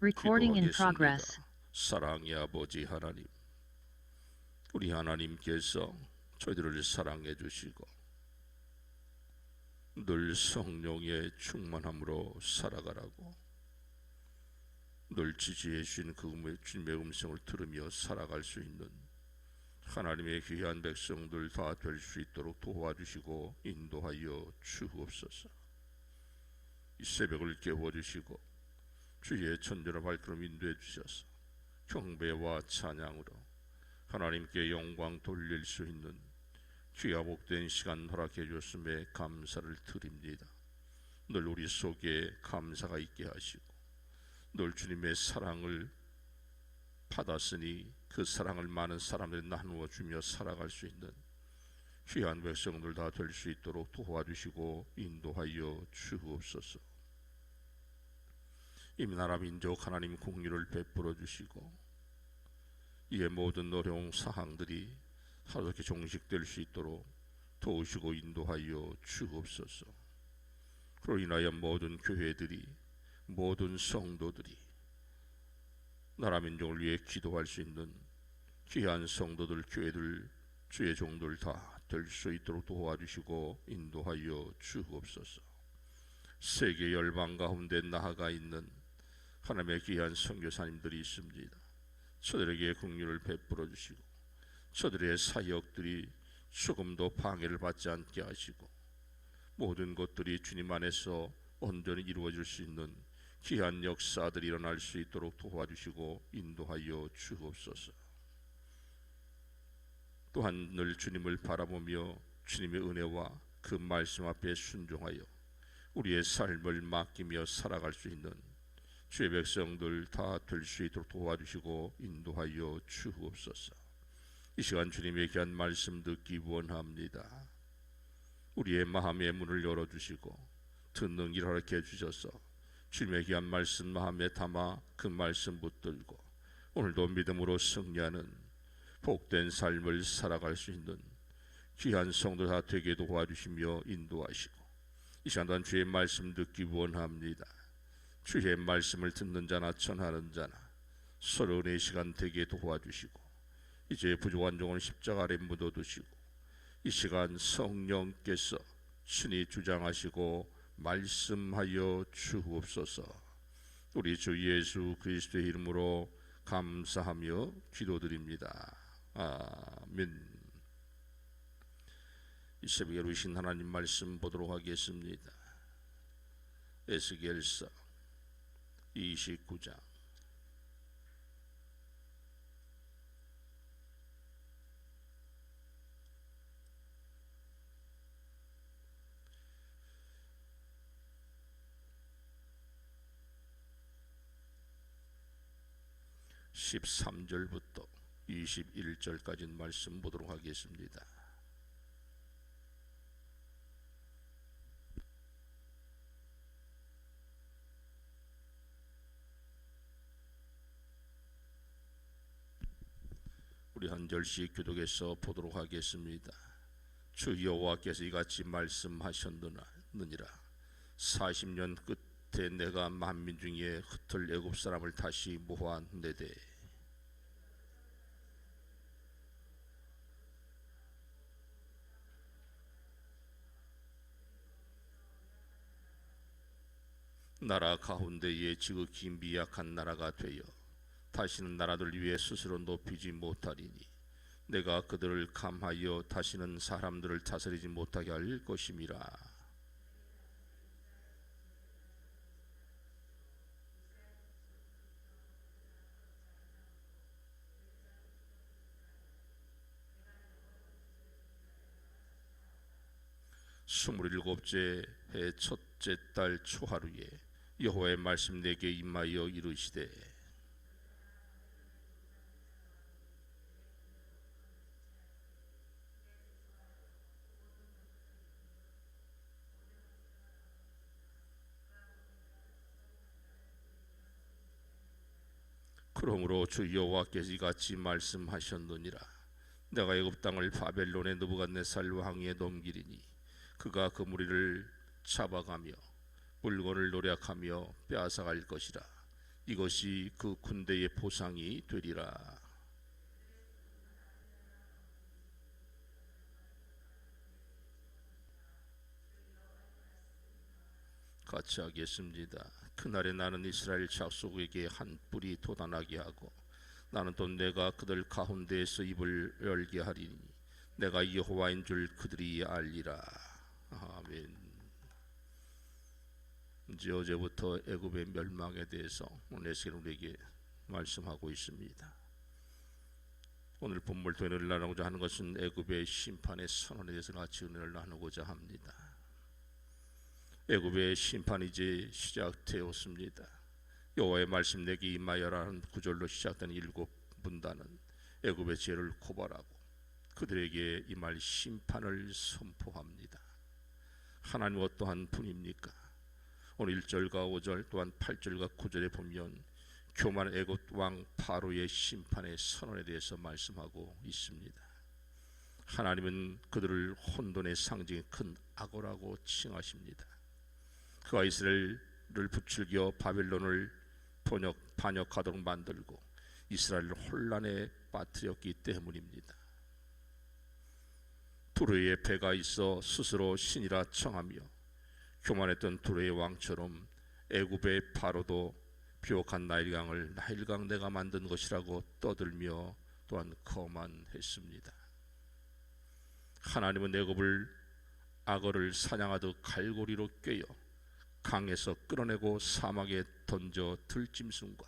Recording in 기도하겠습니다. progress. 사랑의 아버지 하나님, 우리 하나님께서 저희들을 사랑해 주시고 늘 성령의 충만함으로 살아가라고, 늘 지지해 주신 그 주님의 음성을 들으며 살아갈 수 있는 하나님의 귀한 백성들 다 될 수 있도록 도와주시고 인도하여 주옵소서. 이 새벽을 깨워주시고 주의 천대로 발걸음 인도해 주셔서 경배와 찬양으로 하나님께 영광 돌릴 수 있는 귀하 복된 시간 허락해 주셨음에 감사를 드립니다. 늘 우리 속에 감사가 있게 하시고 늘 주님의 사랑을 받았으니 그 사랑을 많은 사람들이 나누어 주며 살아갈 수 있는 귀한 백성들 다 될 수 있도록 도와주시고 인도하여 주옵소서. 이 나라 민족 하나님 공의를 베풀어 주시고 이에 모든 어려운 사항들이 하루속히 종식될 수 있도록 도우시고 인도하여 주옵소서. 그로 인하여 모든 교회들이, 모든 성도들이 나라 민족을 위해 기도할 수 있는 귀한 성도들, 교회들, 주의 종들 다 될 수 있도록 도와주시고 인도하여 주옵소서. 세계 열방 가운데 나아가 있는 하나님의 귀한 선교사님들이 있습니다. 저들에게 긍휼을 베풀어 주시고 저들의 사역들이 조금도 방해를 받지 않게 하시고 모든 것들이 주님 안에서 온전히 이루어질 수 있는 귀한 역사들이 일어날 수 있도록 도와주시고 인도하여 주옵소서. 또한 늘 주님을 바라보며 주님의 은혜와 그 말씀 앞에 순종하여 우리의 삶을 맡기며 살아갈 수 있는 주의 백성들 다 될 수 있도록 도와주시고 인도하여 주옵소서. 이 시간 주님의 귀한 말씀 듣기 원합니다. 우리의 마음의 문을 열어주시고 듣는 길 허락해 주셔서 주님의 귀한 말씀 마음에 담아 그 말씀 붙들고 오늘도 믿음으로 승리하는 복된 삶을 살아갈 수 있는 귀한 성도 다 되게 도와주시며 인도하시고 이 시간 또한 주의 말씀 듣기 원합니다. 주의 말씀을 듣는 자나 전하는 자나 서로 은혜의 시간 되게 도와주시고 이제 부족한 종을 십자가 아래 묻어두시고 이 시간 성령께서 친히 주장하시고 말씀하여 주옵소서. 우리 주 예수 그리스도의 이름으로 감사하며 기도드립니다. 아멘. 이 새벽에 이루신 하나님 말씀 보도록 하겠습니다. 에스겔서 29장 13절부터 21절까지 말씀 보도록 하겠습니다. 우리 한 절씩 교독해서 보도록 하겠습니다. 주 여호와께서 이같이 말씀하셨느니라. 40년 끝에 내가 만민 중에 흩을 애굽 사람을 다시 모아내되 나라 가운데에 지극히 미약한 나라가 되어 다시는 나라들 위에 스스로 높이지 못하리니 내가 그들을 감하여 다시는 사람들을 다스리지 못하게 할 것임이라. 스물일곱째 해 첫째 달 초하루에 여호와의 말씀 내게 임하여 이르시되 그러므로 주 여호와께서 이같이 말씀하셨느니라. 내가 애굽 땅을 바벨론의 느부갓네살 왕에게 넘기리니 그가 그 무리를 잡아가며 물건을 노략하며 빼앗아갈 것이라. 이것이 그 군대의 보상이 되리라. 같이 하겠습니다. 그날에 나는 이스라엘 족속에게 한 뿔이 돋아나게 하고 나는 또 내가 그들 가운데에서 입을 열게 하리니 내가 여호와인 줄 그들이 알리라. 아멘. 이제 어제부터 애굽의 멸망에 대해서 에스겔은 우리에게 말씀하고 있습니다. 오늘 본문을 통해 은혜를 나누고자 하는 것은 애굽의 심판의 선언에 대해서 같이 은혜를 나누고자 합니다. 애굽의 심판이 이제 시작되었습니다. 여호와의 말씀 내게 임하여라는 구절로 시작된 7분단은 애굽의 죄를 고발하고 그들에게 임할 심판을 선포합니다. 하나님 어떠한 분입니까? 오늘 1절과 5절 또한 8절과 9절에 보면 교만한 애굽 왕 바로의 심판의 선언에 대해서 말씀하고 있습니다. 하나님은 그들을 혼돈의 상징의 큰 악어라고 칭하십니다. 그가 이스라엘을 부추겨 바벨론을 반역하도록 만들고 이스라엘을 혼란에 빠뜨렸기 때문입니다. 두로의 배가 있어 스스로 신이라 청하며 교만했던 두로의 왕처럼 애굽의 바로도 비옥한 나일강을 나일강 내가 만든 것이라고 떠들며 또한 거만했습니다. 하나님은 애굽을 악어를 사냥하듯 갈고리로 꿰어 강에서 끌어내고 사막에 던져 들짐승과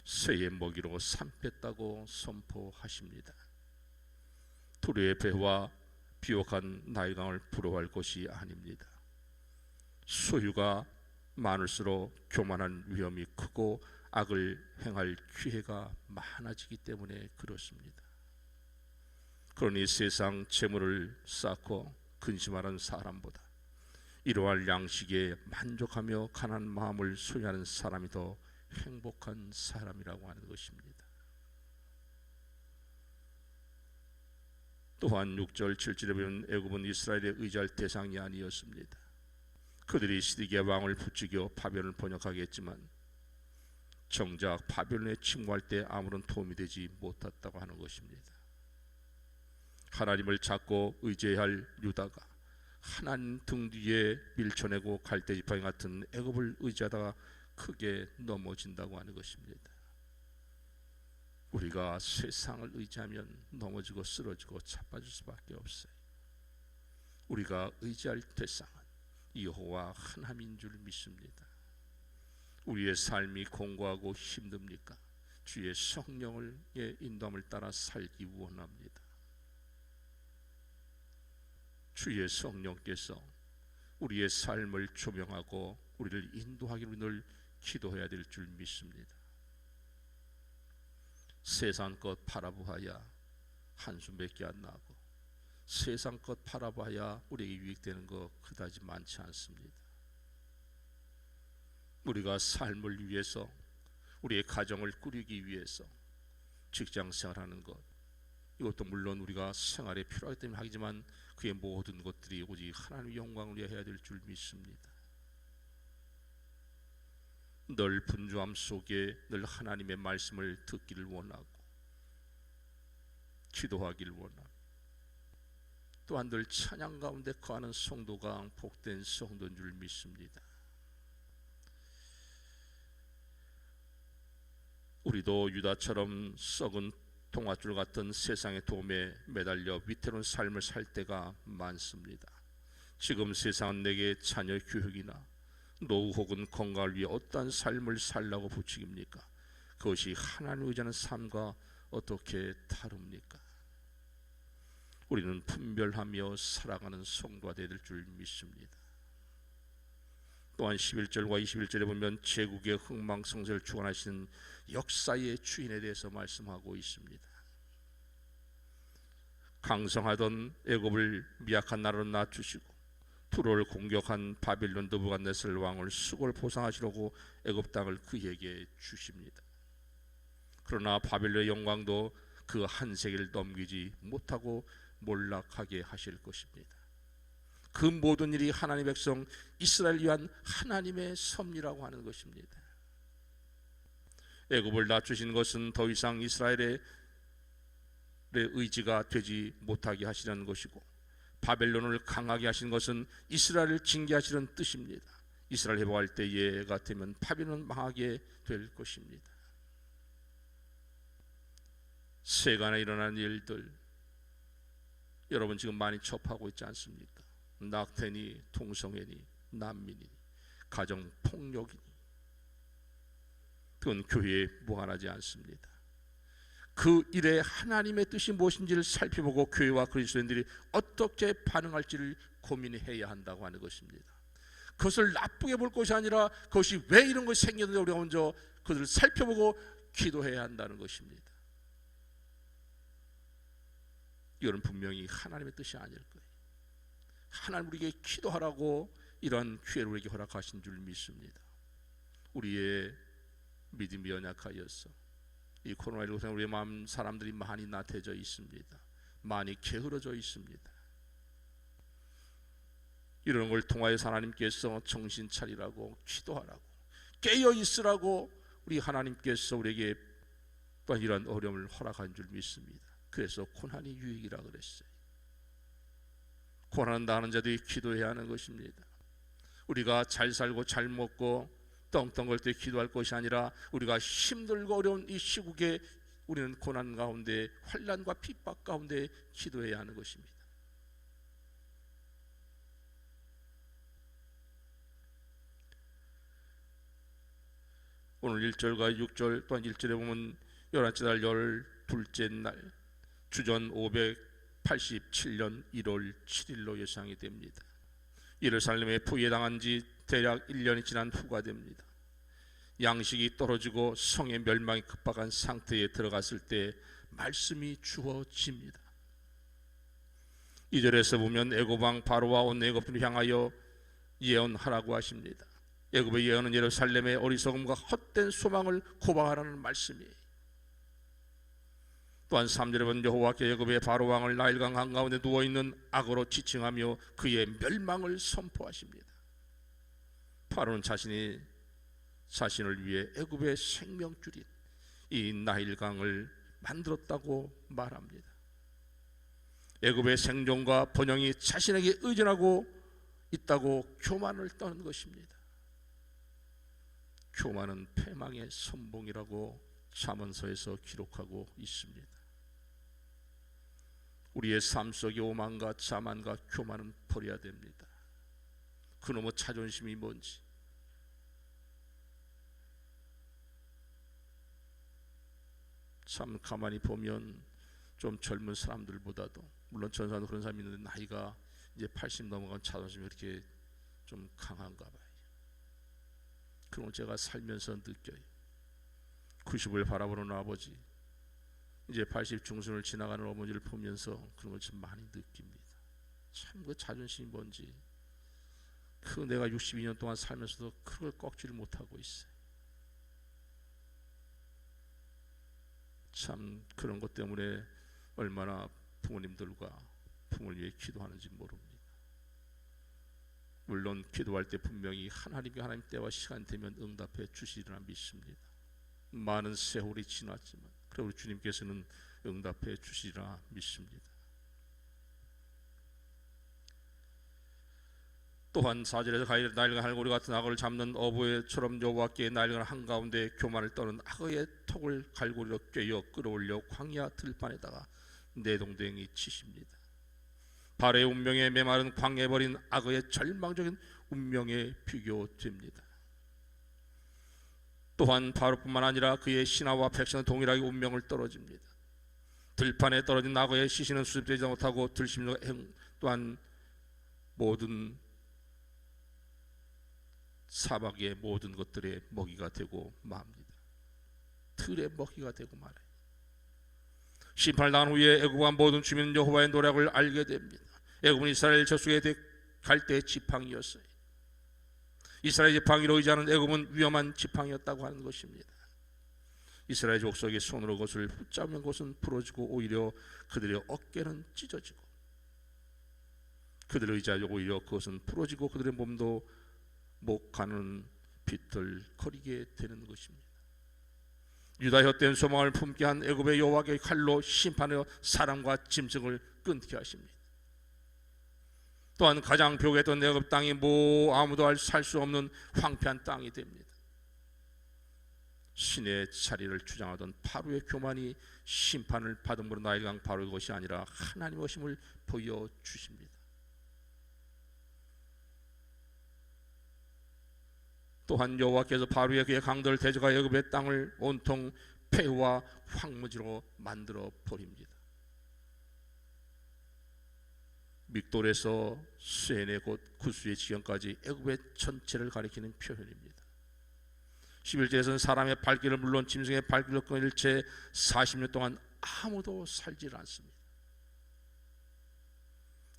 새의 먹이로 삼켰다고 선포하십니다. 두로의 배와 비옥한 나일강을 부러워할 것이 아닙니다. 소유가 많을수록 교만한 위험이 크고 악을 행할 기회가 많아지기 때문에 그렇습니다. 그러니 세상 재물을 쌓고 근심하는 사람보다 이러한 양식에 만족하며 가난한 마음을 소유하는 사람이 더 행복한 사람이라고 하는 것입니다. 또한 6절 7절에 보면 애굽은 애굽은 의지할 대상이 아니었습니다. 그들이 시드기야 왕을 부추겨 바벨론을 번역하게 했지만 정작 바벨론에 침공할 때 아무런 도움이 되지 못했다고 하는 것입니다. 하나님을 찾고 의지해야 할 유다가 하나님 등 뒤에 밀쳐내고 갈대지팡이 같은 애굽을 의지하다가 크게 넘어진다고 하는 것입니다. 우리가 세상을 의지하면 넘어지고 쓰러지고 자빠질 수밖에 없어요. 우리가 의지할 대상은 여호와 하나님인 줄 믿습니다. 우리의 삶이 공고하고 힘듭니까? 주의 성령의 인도함을 따라 살기 원합니다. 주의 성령께서 우리의 삶을 조명하고 우리를 인도하기를 늘 기도해야 될 줄 믿습니다. 세상 것 바라보아야 한숨밖에 안 나고 세상 것 바라봐야 우리에게 유익되는 것 그다지 많지 않습니다. 우리가 삶을 위해서 우리의 가정을 꾸리기 위해서 직장 생활하는 것 이것도 물론 우리가 생활에 필요하기 때문에 하지만 그의 모든 것들이 오직 하나님의 영광을 위해 해야 될 줄 믿습니다. 늘 분주함 속에 늘 하나님의 말씀을 듣기를 원하고 기도하기를 원하고 또한 늘 찬양 가운데 거하는 성도가 복된 성도인 줄 믿습니다. 우리도 유다처럼 썩은 동아줄 같은 세상의 도움에 매달려 위태로운 삶을 살 때가 많습니다. 지금 세상은 내게 자녀 교육이나 노후 혹은 건강을 위해 어떠한 삶을 살라고 부추깁니까? 그것이 하나님을 의지하는 삶과 어떻게 다릅니까? 우리는 분별하며 살아가는 성도가 되어야 될 줄 믿습니다. 또한 11절과 21절에 보면 제국의 흥망성쇠를 주관하시는 역사의 주인에 대해서 말씀하고 있습니다. 강성하던 애굽을 미약한 나라로 낮추시고 두로를 공격한 바빌론 느부갓네살 왕을 수고를 보상하시려고 애굽 땅을 그에게 주십니다. 그러나 바빌론의 영광도 그 한 세기를 넘기지 못하고 몰락하게 하실 것입니다. 그 모든 일이 하나님의 백성 이스라엘 위한 하나님의 섭리라고 하는 것입니다. 애굽을 낮추신 것은 더 이상 이스라엘의 의지가 되지 못하게 하시려는 것이고, 바벨론을 강하게 하신 것은 이스라엘을 징계하시려는 뜻입니다. 이스라엘 회복할 때가 되면 바벨론 망하게 될 것입니다. 세간에 일어나는 일들, 여러분 지금 많이 접하고 있지 않습니까? 낙태니, 동성애니, 난민이니, 가정폭력이니, 그건 교회에 무관하지 않습니다. 그 일에 하나님의 뜻이 무엇인지를 살펴보고 교회와 그리스도인들이 어떻게 반응할지를 고민해야 한다고 하는 것입니다. 그것을 나쁘게 볼 것이 아니라 그것이 왜 이런 것이 생겼는지 우리가 먼저 그것을 살펴보고 기도해야 한다는 것입니다. 이거는 분명히 하나님의 뜻이 아닐 거예요. 하나님 우리에게 기도하라고 이러한 기회를 우리에게 허락하신 줄 믿습니다. 우리의 믿음이 연약하여서 이 코로나19 때문에 우리의 마음 사람들이 많이 나태해져 있습니다. 많이 게으러져 있습니다. 이런 걸 통하여서 하나님께서 정신 차리라고, 기도하라고, 깨어 있으라고 우리 하나님께서 우리에게 또한 이런 어려움을 허락한 줄 믿습니다. 그래서 고난이 유익이라 그랬어요. 고난 당하는 자들이 기도해야 하는 것입니다. 우리가 잘 살고 잘 먹고 떵떵거릴 때 기도할 것이 아니라 우리가 힘들고 어려운 이 시국에 우리는 고난 가운데, 환난과 핍박 가운데 기도해야 하는 것입니다. 오늘 1절과 6절 또한 1절에 보면 11째 달 12둘째 날 주전 587년 1월 7일로 예상이 됩니다. 예루살렘에 포위당한 지 대략 1년이 지난 후가 됩니다. 양식이 떨어지고 성의 멸망이 급박한 상태에 들어갔을 때 말씀이 주어집니다. 2절에서 보면 애굽 왕 바로와 온 애굽을 향하여 예언하라고 하십니다. 애굽의 예언은 예루살렘의 어리석음과 헛된 소망을 고발하라는 말씀이에요. 또한 3절에 보면 여호와께 애굽의 바로 왕을 나일강 한가운데 누워있는 악어로 지칭하며 그의 멸망을 선포하십니다. 바로는 자신을 위해 애굽의 생명줄인 이 나일강을 만들었다고 말합니다. 애굽의 생존과 번영이 자신에게 의존하고 있다고 교만을 떠는 것입니다. 교만은 패망의 선봉이라고 잠언서에서 기록하고 있습니다. 우리의 삶 속의 오만과 자만과 교만은 버려야 됩니다. 그놈의 자존심이 뭔지, 참 가만히 보면 좀 젊은 사람들보다도, 물론 전 사람도 그런 사람이 있는데 나이가 이제 80 넘어간 자존심이 이렇게 좀 강한가 봐요. 그런 걸 제가 살면서 느껴요. 90을 바라보는 아버지, 이제 80 중순을 지나가는 어머니를 보면서 그런 걸 좀 많이 느낍니다. 참 그 자존심이 뭔지, 그 내가 62년 동안 살면서도 그걸 꺾지를 못하고 있어요. 참 그런 것 때문에 얼마나 부모님들과 부모를 위해 기도하는지 모릅니다. 물론 기도할 때 분명히 하나님 때와 시간 되면 응답해 주시리라 믿습니다. 많은 세월이 지났지만 그래도 주님께서는 응답해 주시리라 믿습니다. 또한 4절에서 나일강 할고리 같은 악어를 잡는 어부처럼 여호와께 나일강 한가운데 교만을 떠는 악어의 턱을 갈고리로 꿰어 끌어올려 광야 들판에다가 내동댕이 치십니다. 발의 운명에 메마른 광야에 버린 악어의 절망적인 운명에 비교됩니다. 또한 바로뿐만 아니라 그의 신하와 백성은 동일하게 운명을 떨어집니다. 들판에 떨어진 악어의 시신은 수습되지 못하고 들심과 또한 모든 사막의 모든 것들의 먹이가 되고 맙니다. 들의 먹이가 되고 말아요. 심판을 당한 후에 애굽과 모든 주민은 여호와의 노력을 알게 됩니다. 애굽은 이스라엘 젖속에 갈 때의 지팡이였어요. 이스라엘 지팡이로 의지하는 애굽은 위험한 지팡이였다고 하는 것입니다. 이스라엘 족속의 손으로 그것을 붙잡으면 그것은 부러지고 오히려 그들의 어깨는 찢어지고 그들을 의지하여 오히려 그것은 부러지고 그들의 몸도 못 가는 비틀거리게 되는 것입니다. 유다 헛된 소망을 품게 한 애굽의 여호와의 칼로 심판하여 사람과 짐승을 끊게 하십니다. 또한 가장 표기했던 애굽 땅이 아무도 살 수 없는 황폐한 땅이 됩니다. 신의 자리를 주장하던 바로의 교만이 심판을 받음으로 나일강 바로의 것이 아니라 하나님의 것임을 보여주십니다. 또한 여호와께서 바로의 그의 강도를 대적하여 애굽의 땅을 온통 폐허와 황무지로 만들어 버립니다. 믹돌에서 수엔의 곧 구스의 지경까지 애굽의 전체를 가리키는 표현입니다. 11절에서는 사람의 발길을 물론 짐승의 발길을 끊을 채 40년 동안 아무도 살지 않습니다.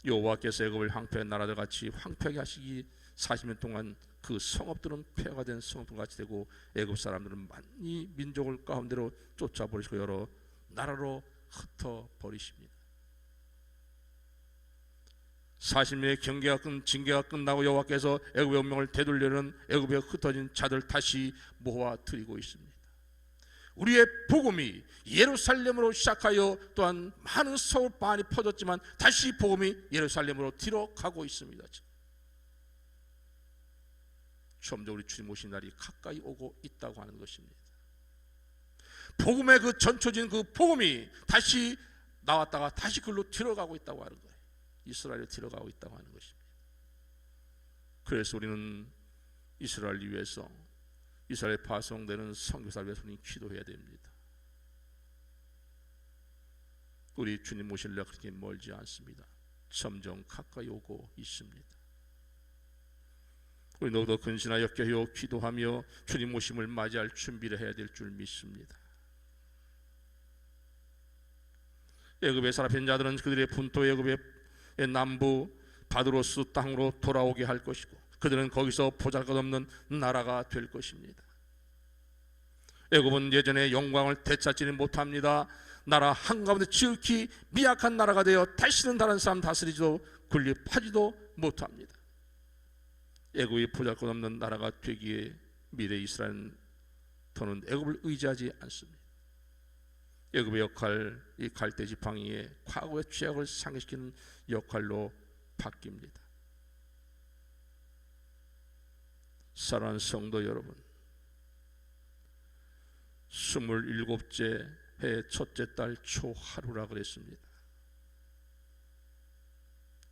여호와께서 애굽을 황폐한 나라들 같이 황폐하게 하시기 40년 동안 그 성읍들은 폐허가 된 성읍들 같이 되고 애굽 사람들은 많이 민족을 가운데로 쫓아버리시고 여러 나라로 흩어버리십니다. 40년의 징계가 끝나고 여호와께서 애굽의 운명을 되돌리려는 애굽에 흩어진 자들 다시 모아드리고 있습니다. 우리의 복음이 예루살렘으로 시작하여 또한 많은 서울 반이 퍼졌지만 다시 복음이 예루살렘으로 뒤로 가고 있습니다. 점점 우리 주님 오신 날이 가까이 오고 있다고 하는 것입니다. 복음의 그 전초진 그 복음이 다시 나왔다가 다시 그걸로 들어가고 있다고 하는 거예요. 이스라엘에 들어가고 있다고 하는 것입니다. 그래서 우리는 이스라엘을 위해서, 이스라엘에 파송되는 선교사를 위해서 우리는 기도해야 됩니다. 우리 주님 오실 날 그렇게 멀지 않습니다. 점점 가까이 오고 있습니다. 우리 너도 근신하여 껴요 기도하며 주님 오심을 맞이할 준비를 해야 될 줄 믿습니다. 애굽에 사로잡힌 자들은 그들의 분토 애굽의 남부 바드로스 땅으로 돌아오게 할 것이고 그들은 거기서 보잘것없는 나라가 될 것입니다. 애굽은 예전의 영광을 되찾지는 못합니다. 나라 한가운데 지극히 미약한 나라가 되어 다시는 다른 사람 다스리지도 군립하지도 못합니다. 애굽이 보잘것없는 나라가 되기에 미래 이스라엘은 더는 애굽을 의지하지 않습니다. 애굽의 역할, 이 갈대 지팡이의 과거의 죄악을 상기시키는 역할로 바뀝니다. 사랑하는 성도 여러분, 27째 해 첫째 달 초하루라 그랬습니다.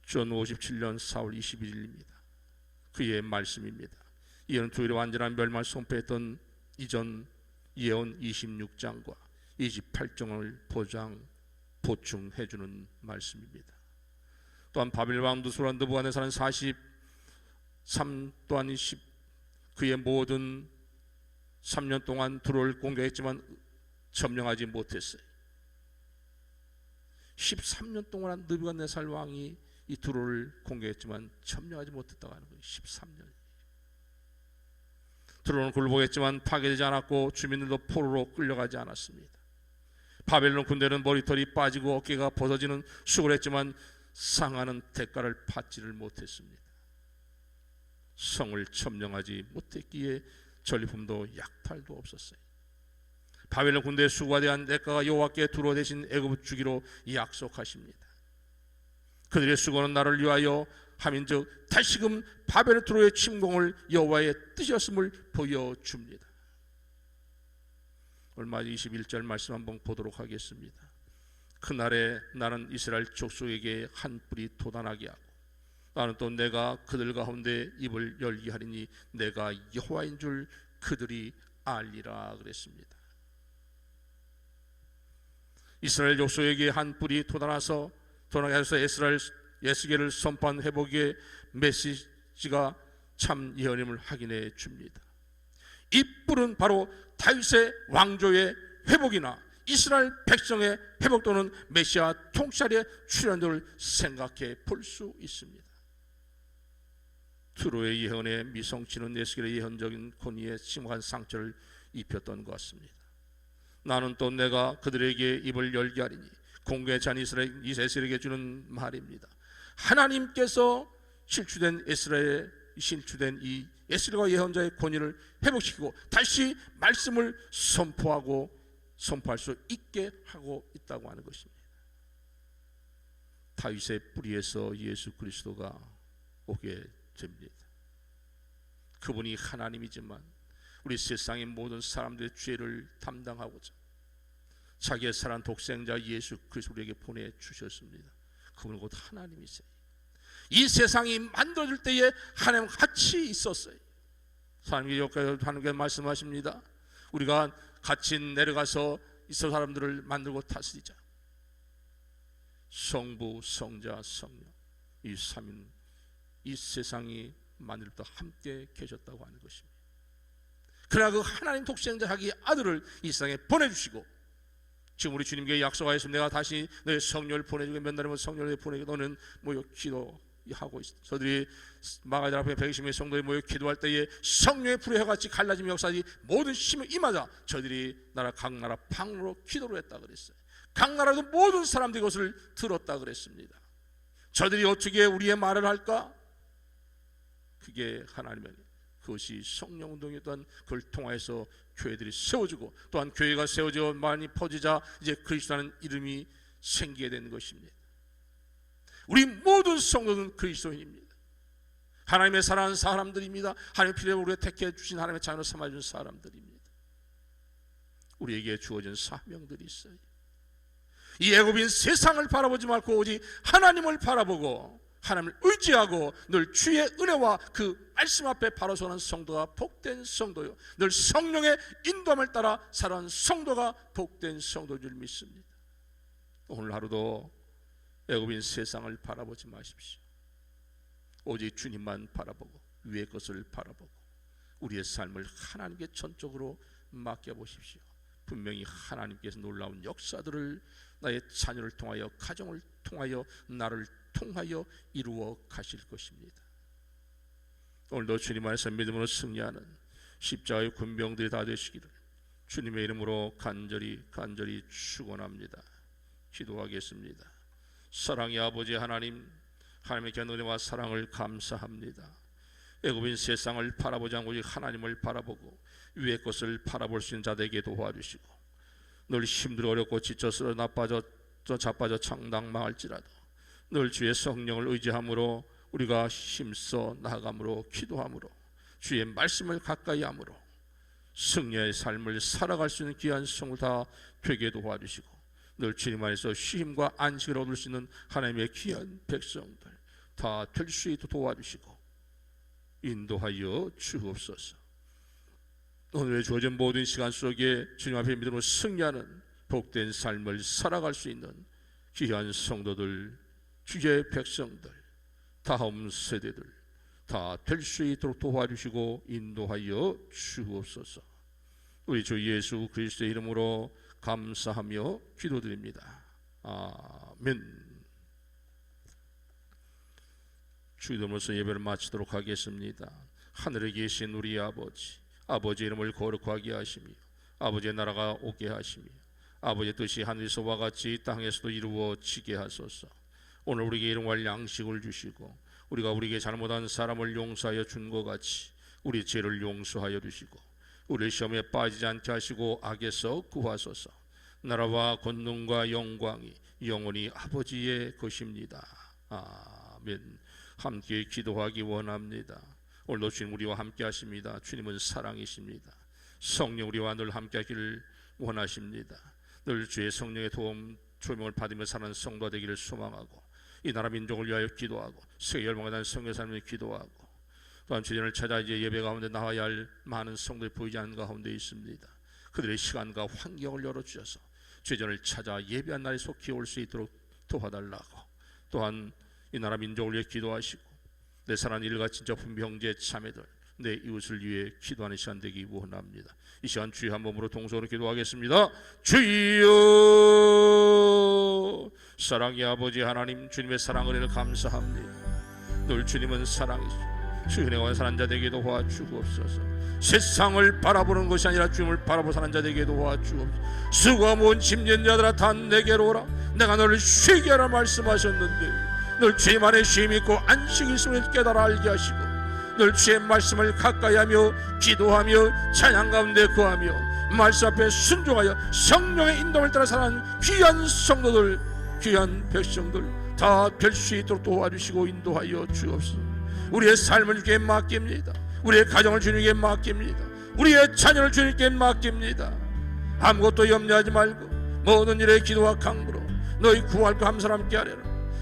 전 57년 4월 21일입니다. 그의 말씀입니다. 이는 주일에 완전한 멸망을 선포했던 이전 예언 26장과 28장을 보충해주는 말씀입니다. 또한 바벨 왕 느부갓네살은 43 또한 그의 모든 3년 동안 두로를 공격했지만 점령하지 못했어요. 13년 동안 느부갓네살 왕이 이 두로를 공격했지만 점령하지 못했다고 하는 거예요. 13년. 두로는 굴복했지만 파괴되지 않았고 주민들도 포로로 끌려가지 않았습니다. 바벨론 군대는 머리털이 빠지고 어깨가 벗어지는 수고를 했지만 상하는 대가를 받지를 못했습니다. 성을 점령하지 못했기에 전리품도 약탈도 없었어요. 바벨론 군대의 수고에 대한 대가가 여호와께 두로 대신 애굽을 주기로 약속하십니다. 그들의 수고는 나를 위하여 함인즉 다시금 바벨론 두로의 침공을 여호와의 뜻이었음을 보여줍니다. 얼마 21절 말씀 한번 보도록 하겠습니다. 그날에 나는 이스라엘 족속에게 한 뿔이 돋아나게 하고 나는 또 내가 그들 가운데 입을 열게 하리니 내가 여호와인 줄 그들이 알리라 그랬습니다. 이스라엘 족속에게 한 뿔이 돋아나서 돌아가게 해서 에스겔을 선포한 회복의 메시지가 참 예언임을 확인해 줍니다. 이 뿔은 바로 다윗의 왕조의 회복이나 이스라엘 백성의 회복 또는 메시아 통치의 출현을 생각해 볼 수 있습니다. 두로의 예언의 미성치는 에스겔의 예언적인 권위에 심각한 상처를 입혔던 것 같습니다. 나는 또 내가 그들에게 입을 열게 하리니 공개의 잔 이스라엘에게 주는 말입니다. 하나님께서 실추된 이스라엘의 신출된 이 예수님과 예언자의 권위를 회복시키고 다시 말씀을 선포할 수 있게 하고 있다고 하는 것입니다. 다윗의 뿌리에서 예수 그리스도가 오게 됩니다. 그분이 하나님이지만 우리 세상의 모든 사람들의 죄를 담당하고자 자기의 사랑 독생자 예수 그리스도를 우리에게 보내주셨습니다. 그분은 곧 하나님이세요. 이 세상이 만들어질 때에 하나님 같이 있었어요. 하나님께 말씀하십니다. 우리가 같이 내려가서 있어 사람들을 만들고 다스리자. 성부, 성자, 성령 이 삼인 이 세상이 만들 때 함께 계셨다고 하는 것입니다. 그러나 그 하나님 독생자 자기 아들을 이 세상에 보내주시고 지금 우리 주님께 약속하였습니다. 내가 다시 너의 성령을 보내주고 몇 날이면 성령을 보내고 너는 모여 기도하고 있어. 저들이 마가들 앞에 120명의 성도들이 모여 기도할 때에 성령의 불의 해같이 갈라지며 역사지 모든 힘을 임하자 저들이 각 나라 방으로 기도를 했다 그랬어요. 각 나라도 모든 사람들이 그것을 들었다 그랬습니다. 저들이 어떻게 우리의 말을 할까? 그게 하나님의 그것이 성령 운동이 또한 그걸 통해서 교회들이 세워지고 또한 교회가 세워져 많이 퍼지자 이제 그리스도라는 이름이 생기게 되는 것입니다. 우리 모든 성도는 그리스도인입니다. 하나님의 사랑하는 사람들입니다. 하나님의 필요에 우리가 택해 주신 하나님의 자녀로 삼아준 사람들입니다. 우리에게 주어진 사명들이 있어요. 이 애굽인 세상을 바라보지 말고 오직 하나님을 바라보고 하나님을 의지하고 늘 주의 은혜와 그 말씀 앞에 바로 서는 성도가 복된 성도요, 늘 성령의 인도함을 따라 살아가는 성도가 복된 성도인 줄 믿습니다. 오늘 하루도 애굽인 세상을 바라보지 마십시오. 오직 주님만 바라보고 위의 것을 바라보고 우리의 삶을 하나님께 전적으로 맡겨보십시오. 분명히 하나님께서 놀라운 역사들을 나의 자녀를 통하여 가정을 통하여 나를 통하여 이루어 가실 것입니다. 오늘도 주님 안에서 믿음으로 승리하는 십자가의 군병들이 다 되시기를 주님의 이름으로 간절히 축원합니다. 기도하겠습니다. 사랑의 아버지 하나님, 하나님의 은혜와 사랑을 감사합니다. 애굽인 세상을 바라보지 않고 하나님을 바라보고 위의 것을 바라볼 수 있는 자들에게 도와주시고 늘 힘들어 어렵고 지쳐 쓰러 나빠져 자빠져 창당망할지라도 늘 주의 성령을 의지함으로 우리가 힘써 나아감으로 기도함으로 주의 말씀을 가까이 함으로 승리의 삶을 살아갈 수 있는 귀한 성을 다 되게 도와주시고 늘 주님 안에서 쉼과 안식을 얻을 수 있는 하나님의 귀한 백성들 다 될 수 있도록 도와주시고 인도하여 주옵소서. 오늘 주어진 모든 시간 속에 주님 앞에 믿음으로 승리하는 복된 삶을 살아갈 수 있는 귀한 성도들, 주의 백성들, 다음 세대들 다 될 수 있도록 도와주시고 인도하여 주옵소서. 우리 주 예수 그리스도의 이름으로 감사하며 기도드립니다. 아멘. 주 이름으로서 예배를 마치도록 하겠습니다. 하늘에 계신 우리 아버지 이름을 거룩하게 하시며 아버지의 나라가 오게 하시며 아버지의 뜻이 하늘에서와 같이 땅에서도 이루어지게 하소서. 오늘 우리에게 일용할 양식을 주시고 우리가 우리에게 잘못한 사람을 용서하여 준 것 같이 우리 죄를 용서하여 주시고 우리 시험에 빠지지 않게 하시고 악에서 구하소서. 나라와 권능과 영광이 영원히 아버지의 것입니다. 아멘. 함께 기도하기 원합니다. 오늘도 주님 우리와 함께 하십니다. 주님은 사랑이십니다. 성령 우리와 늘 함께 하기를 원하십니다. 늘 주의 성령의 도움 조명을 받으며 사는 성도가 되기를 소망하고 이 나라 민족을 위하여 기도하고 세계 열방에 대한 성령 삶을 기도하고 또한 주님을 찾아 이제 예배 가운데 나와야 할 많은 성도들이 보이지 않는 가운데 있습니다. 그들의 시간과 환경을 열어주셔서 죄전을 찾아 예배한 날에 속히 올 수 있도록 도와달라고 또한 이 나라 민족을 위해 기도하시고 내 사랑하는 일가 친척 형제 자매들 내 이웃을 위해 기도하는 시간 되기 원합니다. 이 시간 주의 한 몸으로 동서로 기도하겠습니다. 주여, 사랑의 아버지 하나님, 주님의 사랑 은혜를 감사합니다. 늘 주님은 사랑이시오. 주의 은혜가 사는 자 되게 도와주옵소서. 세상을 바라보는 것이 아니라 주님을 바라보 사는 자 되게 도와주옵소서. 수고와 모은 짐진 자들아 다 내게로 오라. 내가 너를 쉬게 하라 말씀하셨는데 늘 주님 안에 쉼이 있고 안식이 있음을 깨달아 알게 하시고 늘 주의 말씀을 가까이하며 기도하며 찬양 가운데 거하며 말씀 앞에 순종하여 성령의 인도를 따라 살아가는 귀한 성도들, 귀한 백성들 다 될 수 있도록 도와주시고 인도하여 주옵소서. 우리의 삶을 주께 맡깁니다. 우리의 가정을 주님께 맡깁니다. 우리의 자녀를 주님께 맡깁니다. 아무것도 염려하지 말고 모든 일에 기도와 간구로 너희 구할 거 감사를 함께 하리라.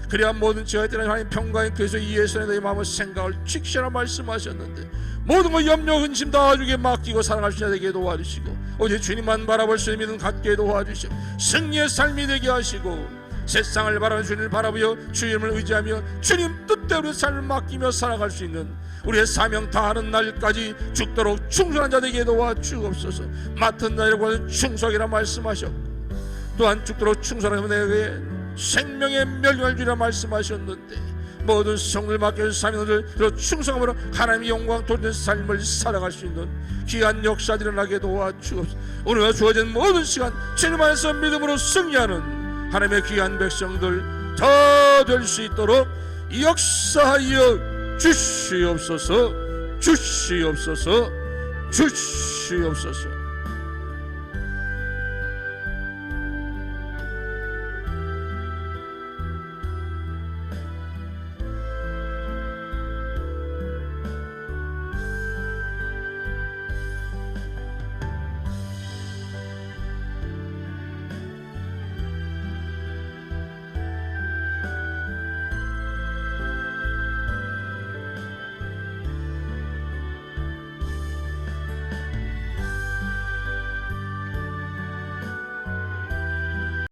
그래야 모든 죄가 되는 하나님 평강의 그리스도 이에서의 너희 마음의 생각을 지키시라 말씀하셨는데 모든 것 염려 근심 다 주께 맡기고 살아갈 수 있게 도와주시고 오직 주님만 바라볼 수 있는 믿음 갖게 도와주시고 승리의 삶이 되게 하시고 세상을 바라보는 주님을 바라보며 주님을 의지하며 주님 뜻대로 삶을 맡기며 살아갈 수 있는 우리의 사명 다하는 날까지 죽도록 충성한 자 되게 도와주옵소서. 맡은 날에 충성이라 말씀하셨고 또한 죽도록 충성하면 내게 생명의 멸류관을 주리라 말씀하셨는데 모든 성도를 맡겨준 사명들로 충성함으로 하나님의 영광 돌리는 삶을 살아갈 수 있는 귀한 역사들이 일어나게 도와주옵소서. 오늘 주어진 모든 시간 주님 안에서 믿음으로 승리하는 하나님의 귀한 백성들 다 될 수 있도록 역사하여 주시옵소서. 주시옵소서. 주시옵소서.